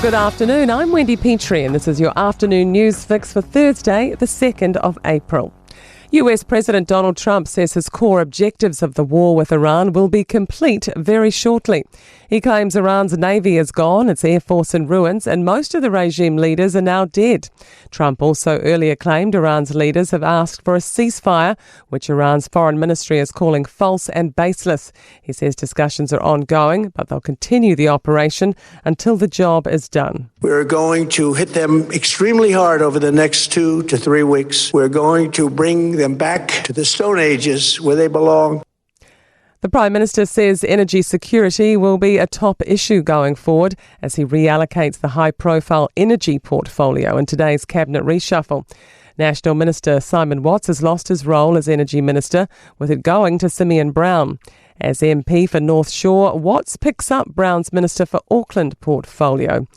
Good afternoon, I'm Wendy Petrie and this is your afternoon news fix for Thursday, the 2nd of April. US President Donald Trump says his core objectives of the war with Iran will be complete very shortly. He claims Iran's navy is gone, its air force in ruins, and most of the regime leaders are now dead. Trump also earlier claimed Iran's leaders have asked for a ceasefire, which Iran's foreign ministry is calling false and baseless. He says discussions are ongoing, but they'll continue the operation until the job is done. We're going to hit them extremely hard over the next 2 to 3 weeks. We're going to bring them back to the Stone Ages where they belong. The Prime Minister says energy security will be a top issue going forward as he reallocates the high-profile energy portfolio in today's cabinet reshuffle. National Minister Simon Watts has lost his role as Energy Minister, with it going to Simeon Brown. As MP for North Shore, Watts picks up Brown's Minister for Auckland portfolio.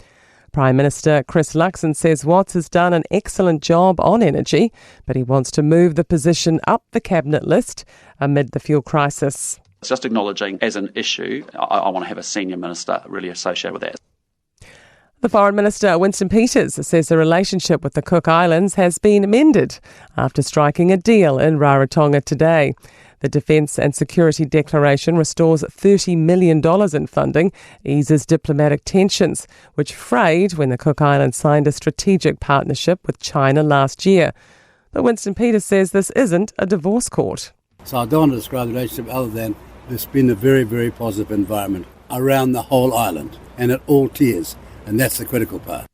Prime Minister Chris Luxon says Watts has done an excellent job on energy, but he wants to move the position up the cabinet list amid the fuel crisis. It's just acknowledging as an issue, I want to have a senior minister really associated with that. The Foreign Minister, Winston Peters, says the relationship with the Cook Islands has been mended after striking a deal in Rarotonga today. The Defence and Security Declaration restores $30 million in funding, eases diplomatic tensions, which frayed when the Cook Islands signed a strategic partnership with China last year. But Winston Peters says this isn't a divorce court. So I don't want to describe the relationship other than there's been a very, very positive environment around the whole island and at all tiers, and that's the critical part.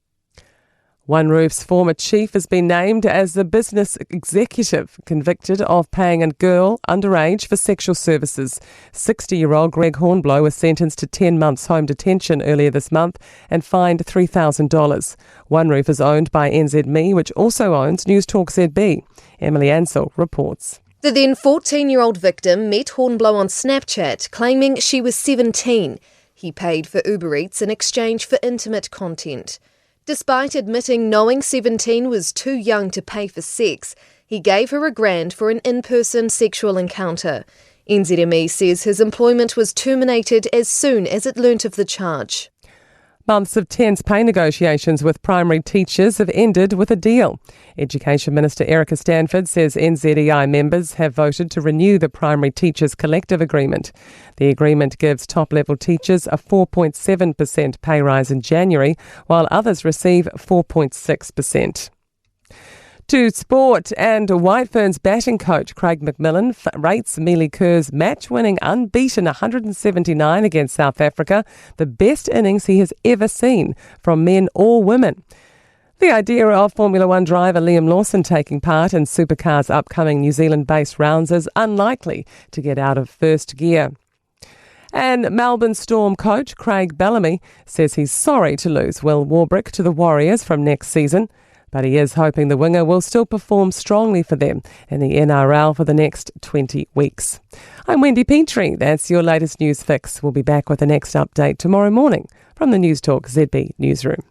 One Roof's former chief has been named as the business executive convicted of paying a girl underage for sexual services. 60-year-old Greg Hornblow was sentenced to 10 months home detention earlier this month and fined $3,000. One Roof is owned by NZME, which also owns Newstalk ZB. Emily Ansell reports. The then 14-year-old victim met Hornblow on Snapchat, claiming she was 17. He paid for Uber Eats in exchange for intimate content. Despite admitting knowing 17 was too young to pay for sex, he gave her $1,000 for an in-person sexual encounter. NZME says his employment was terminated as soon as it learnt of the charge. Months of tense pay negotiations with primary teachers have ended with a deal. Education Minister Erica Stanford says NZEI members have voted to renew the primary teachers' collective agreement. The agreement gives top-level teachers a 4.7% pay rise in January, while others receive 4.6%. To sport, and White Ferns batting coach Craig McMillan rates Mealy Kerr's match-winning unbeaten 179 against South Africa the best innings he has ever seen from men or women. The idea of Formula One driver Liam Lawson taking part in Supercar's upcoming New Zealand-based rounds is unlikely to get out of first gear. And Melbourne Storm coach Craig Bellamy says he's sorry to lose Will Warbrick to the Warriors from next season, but he is hoping the winger will still perform strongly for them in the NRL for the next 20 weeks. I'm Wendy Petrie. That's your latest news fix. We'll be back with the next update tomorrow morning from the Newstalk ZB newsroom.